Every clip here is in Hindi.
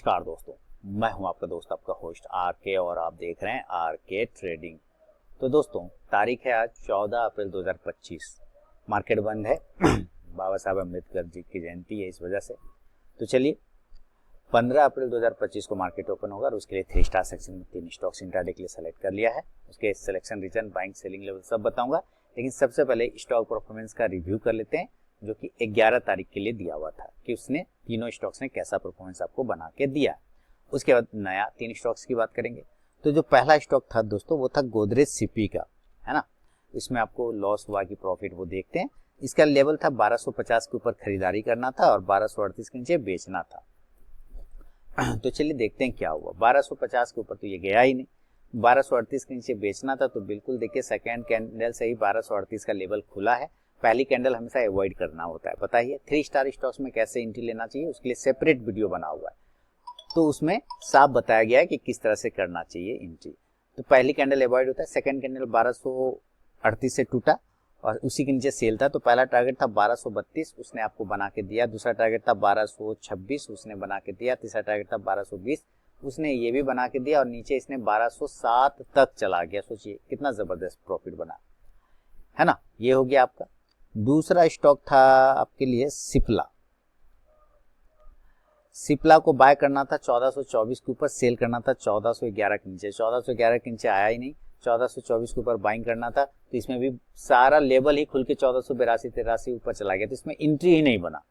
नमस्कार दोस्तों, मैं हूं आपका दोस्त आपका होस्ट आर के और आप देख रहे हैं आर के ट्रेडिंग। तो दोस्तों तारीख है आज 14 अप्रैल 2025। मार्केट बंद है बाबा साहब अम्बेडकर जी की जयंती है इस वजह से। तो चलिए 15 अप्रैल 2025 को मार्केट ओपन होगा और उसके लिए 3 स्टार सेक्शन में 3 स्टॉक्स इंट्राडे के लिए सेलेक्ट कर लिया है। उसके selection reason buying selling level सब बताऊंगा, लेकिन सबसे पहले स्टॉक परफॉर्मेंस का रिव्यू कर लेते हैं जो कि 11 तारीख के लिए दिया हुआ था कि उसने तीनों स्टॉक्स ने कैसा परफॉर्मेंस आपको बना के दिया। उसके बाद नया 3 स्टॉक्स की बात करेंगे। तो जो पहला स्टॉक था दोस्तों वो था गोदरेज सीपी का, है ना। इसमें आपको लॉस हुआ कि प्रॉफिट वो देखते हैं। इसका लेवल था 1250 के ऊपर खरीदारी करना था और 1238 के नीचे बेचना था। तो चलिए देखते हैं क्या हुआ। 1250 के ऊपर तो ये गया ही नहीं, 1238 के नीचे बेचना था। तो बिल्कुल देखिए सेकेंड कैंडल से ही 1238 का लेवल खुला है। पहली कैंडल हमेशा अवॉइड करना होता है, बताइए 3 स्टार स्टॉक्स में कैसे एंट्री लेना चाहिए, उसके लिए सेपरेट वीडियो बना हुआ है। तो उसमें साफ बताया गया है कि किस तरह से करना चाहिए एंट्री। तो पहली कैंडल अवॉइड होता है। सेकंड कैंडल 1238 से टूटा और उसी के नीचे सेल था। तो पहला टारगेट था 1232, उसने आपको बना के दिया। दूसरा टारगेट था 1226, उसने बना के दिया। तीसरा टारगेट था 1220, उसने ये भी बना के दिया और नीचे इसने 1207 तक चला गया। सोचिए कितना जबरदस्त प्रॉफिट बना, है ना। ये हो गया आपका। दूसरा स्टॉक था आपके लिए सिप्ला। सिप्ला को बाय करना था 1424 के ऊपर, सेल करना था 1411 के नीचे। 1411 के नीचे आया ही नहीं, 1424 के ऊपर बाइंग करना था। तो इसमें भी सारा लेवल ही खुल के 1482 83 ऊपर चला गया। तो इसमें एंट्री ही नहीं बना।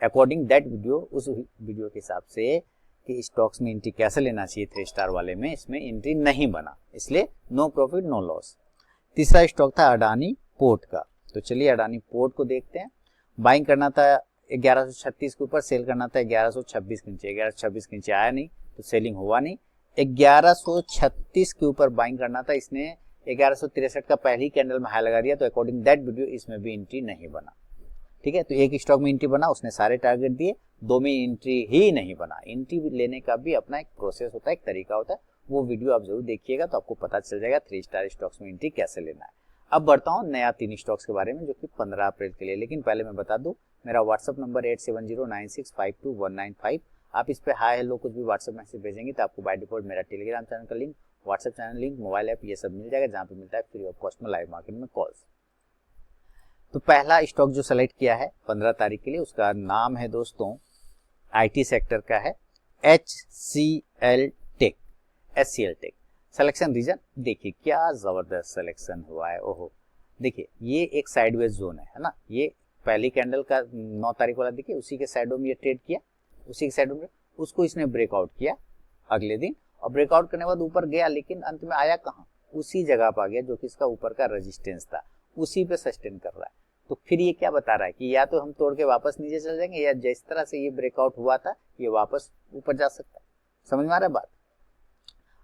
अकॉर्डिंग दैट वीडियो, उस वीडियो के हिसाब से कि स्टॉक्स में एंट्री कैसे लेना चाहिए 3 स्टार वाले में, इसमें एंट्री नहीं बना, इसलिए नो प्रॉफिट नो लॉस। तीसरा स्टॉक था अडानी पोर्ट का। तो चलिए अडानी पोर्ट को देखते हैं। बाइंग करना था 1136 के ऊपर, सेल करना था 1126 के नीचे। 1126 के नीचे आया नहीं तो सेलिंग हुआ नहीं। 1136 के ऊपर बाइंग करना था, इसने 1163 का पहली कैंडल में हाई लगा दिया। तो अकॉर्डिंग दैट वीडियो इसमें भी एंट्री नहीं बना। ठीक है, तो एक स्टॉक में एंट्री बना, उसने सारे टारगेट दिए, 2 में एंट्री ही नहीं बना। एंट्री लेने का भी अपना एक प्रोसेस होता है, एक तरीका होता है। वो वीडियो आप जरूर देखिएगा तो आपको पता चल जाएगा 3 स्टार स्टॉक्स में एंट्री कैसे लेना है। अब बढ़ता हूँ नया 3 स्टॉक्स के बारे में जो कि 15 अप्रैल के लिए। लेकिन पहले मैं बता दूं, मेरा व्हाट्सअप नंबर 8709652195। आप इस पे हाय हेलो कुछ भी व्हाट्सअप मैसेज भेजेंगे तो आपको बाय डिफॉल्ट मेरा टेलीग्राम चैनल का link, WhatsApp channel link, mobile app ये सब मिल जाएगा, जहाँ पे मिलता है फ्री ऑफ कॉस्ट में लाइव मार्केट में कॉल्स। तो पहला स्टॉक जो सेलेक्ट किया है 15 तारीख के लिए, उसका नाम है दोस्तों आईटी सेक्टर का है, HCL tech, HCL tech. Selection reason देखिए क्या जबरदस्त सिलेक्शन हुआ है। ओहो देखिए ये एक साइडवेज जोन है ना। ये पहली कैंडल का 9 तारीख वाला देखिए, उसी के साइडों में ये ट्रेड किया, उसी के साइडों में उसको इसने ब्रेकआउट किया अगले दिन, और ब्रेकआउट करने के बाद ऊपर गया, लेकिन अंत में आया कहाँ, उसी जगह पर आ गया जो कि इसका ऊपर का रेजिस्टेंस था, उसी पे सस्टेन कर रहा है। तो फिर ये क्या बता रहा है कि या तो हम तोड़ के वापस नीचे चल जाएंगे, या जिस तरह से ये ब्रेकआउट हुआ था ये वापस ऊपर जा सकता है। समझ में आ रहा है बात।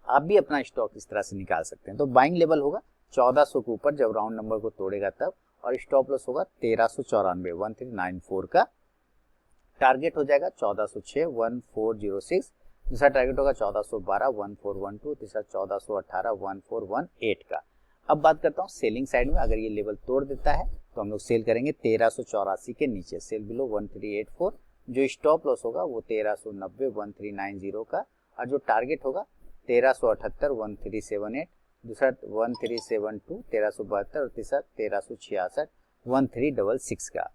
आप भी अपना स्टॉक इस तरह से निकाल सकते हैं। तो बाइंग लेवल होगा 1400 के ऊपर जब राउंड नंबर को तोड़ेगा तब, और स्टॉप लॉस होगा 1394 1394 का। टारगेट हो जाएगा 1406 1406। दूसरा टारगेट होगा 1412 1412। तीसरा 1418 1418 का। अब बात करता हूँ सेलिंग साइड में। अगर ये लेवल तोड़ देता है तो हम लोग सेल करेंगे 1384 के नीचे, सेल बिलो 1384। जो स्टॉप लॉस होगा वो 1390 1390 का, और जो टारगेट होगा 1378 1378। दूसरा 1372 1372 और तीसरा 1366 1366 का।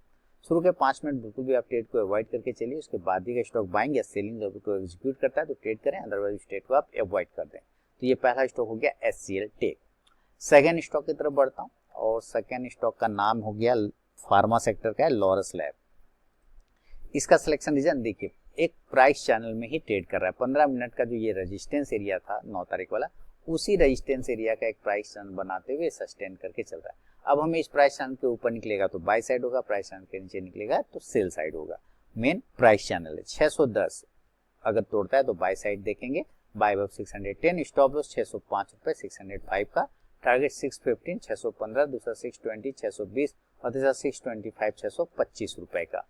शुरू के 5 मिनट बिल्कुल भी आप ट्रेड को अवॉइड करके चलिए, उसके बाद ही स्टॉक बाइंग या सेलिंग लेवल को एग्जीक्यूट करता है तो ट्रेड करें, अदरवाइज ट्रेड को आप अवॉइड कर दें। तो ये पहला स्टॉक हो गया HCL टेक। सेकेंड स्टॉक की तरफ बढ़ता हूँ, और सेकेंड स्टॉक का नाम हो गया फार्मा सेक्टर का है, लॉरस लैब। इसका सिलेक्शन रीजन देखिए, एक प्राइस चैनल में ही ट्रेड कर रहा है। 15 मिनट का जो ये रेजिस्टेंस एरिया था 9 तारीख वाला, उसी रेजिस्टेंस एरिया का एक प्राइस चैनल बनाते हुए सस्टेन करके चल रहा है। अब हमें इस प्राइस चैनल के ऊपर निकलेगा तो बाय साइड होगा, प्राइस चैनल के नीचे निकलेगा तो सेल साइड होगा। मेन प्राइस चैनल है 610, अगर तोड़ता है तो बाय साइड देखेंगे, बाय अब 610। स्टॉप लॉस 605 रुपए 605 का। टारगेट 615 615, दूसरा 620 620 और तीसरा 625 625 रुपए का।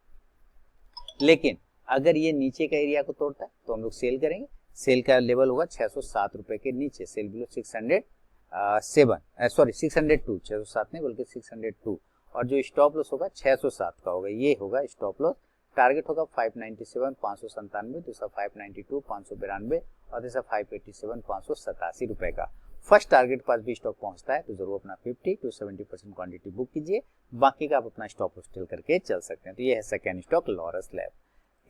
लेकिन अगर ये नीचे का एरिया को तोड़ता है तो हम लोग सेल करेंगे। सेल का लेवल होगा 607 रुपए के नीचे, सेल बिलो 602 607 नहीं बल्कि 602। और जो स्टॉप लॉस होगा 607 का होगा, ये होगा स्टॉप लॉस टारगेट होगा 597 597, दूसरा 592 592 और तीसरा 587 587 रुपए का। फर्स्ट टारगेट पास भी स्टॉक पहुंचता है तो जरूर अपना 50 to 70% क्वांटिटी बुक कीजिए, बाकी का आप अपना स्टॉप लॉस करके चल सकते हैं। तो ये है सेकेंड स्टॉक लॉरस लैब।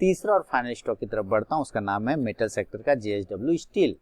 तीसरा और फाइनल स्टॉक की तरफ बढ़ता हूं, उसका नाम है मेटल सेक्टर का JSW स्टील।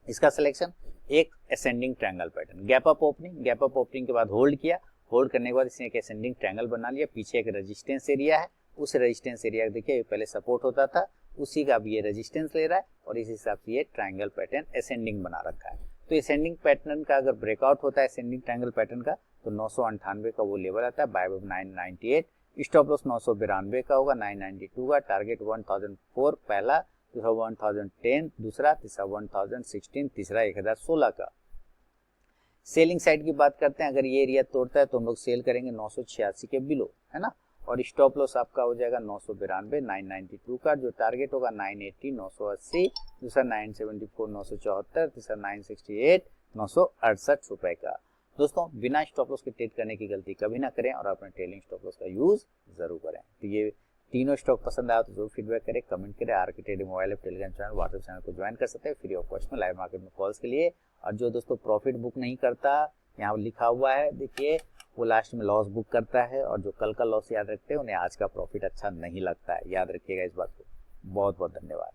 इसका सिलेक्शन एक ascending triangle pattern, gap up opening के बाद होल्ड किया, होल्ड करने के बाद इसने एक असेंडिंग ट्रायंगल बना लिया, पीछे एक रेजिस्टेंस एरिया है, उस रेजिस्टेंस एरिया देखिए पहले सपोर्ट होता था, उसी का अब ये रेजिस्टेंस ले रहा है और इस हिसाब से ये ट्रायंगल पैटर्न असेंडिंग बना रखा है। तो असेंडिंग पैटर्न का अगर ब्रेकआउट होता है असेंडिंग ट्रायंगल पैटर्न का तो 998 का वो लेवल आता है, बाय 998, स्टॉप लॉस 992 का होगा, 992 का टारगेट 1004 पहला, दूसरा 1010 दूसरा, तीसरा 1016, तीसरा 1016 का। सेलिंग साइड की बात करते हैं, अगर ये एरिया तोड़ता है तो हम लोग सेल करेंगे 986 के बिलो, है ना, और स्टॉप लॉस आपका हो जाएगा 992 992 का, जो टारगेट होगा 980 980, दूसरा 974 974, तीसरा 968 968 रुपए का। दोस्तों बिना स्टॉप लॉस के ट्रेड करने की गलती कभी ना करें और अपने ट्रेलिंग स्टॉप लॉस का यूज जरूर करें। तो ये तीनों स्टॉक पसंद आया तो जरूर फीडबैक करें, कमेंट करें। RK trading mobile app, Telegram channel, WhatsApp channel को ज्वाइन कर सकते हैं फ्री ऑफ कॉस्ट में लाइव मार्केट में कॉल्स के लिए। और जो दोस्तों प्रॉफिट बुक नहीं करता, यहाँ लिखा हुआ है देखिए, वो लास्ट में लॉस बुक करता है, और जो कल का लॉस याद रखते हैं उन्हें आज का प्रॉफिट अच्छा नहीं लगता है, याद रखिएगा इस बात को। बहुत बहुत धन्यवाद।